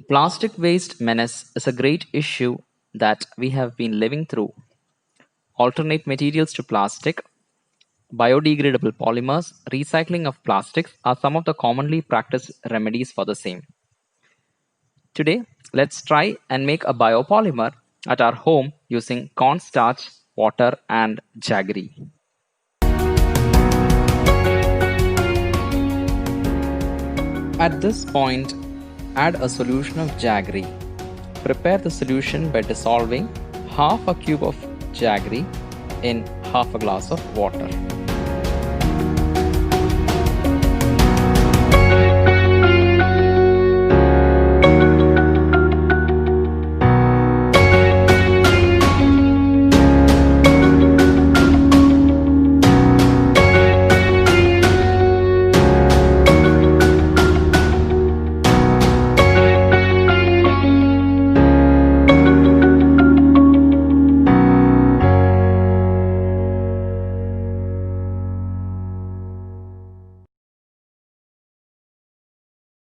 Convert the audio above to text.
Plastic waste menace is a great issue that we have been living through. Alternate materials to plastic, biodegradable polymers, recycling of plastics are some of the commonly practiced remedies for the same. Today, let's try and make a biopolymer at our home using cornstarch, water, and jaggery. At this point, add a solution of jaggery. Prepare the solution by dissolving half a cube of jaggery in half a glass of water.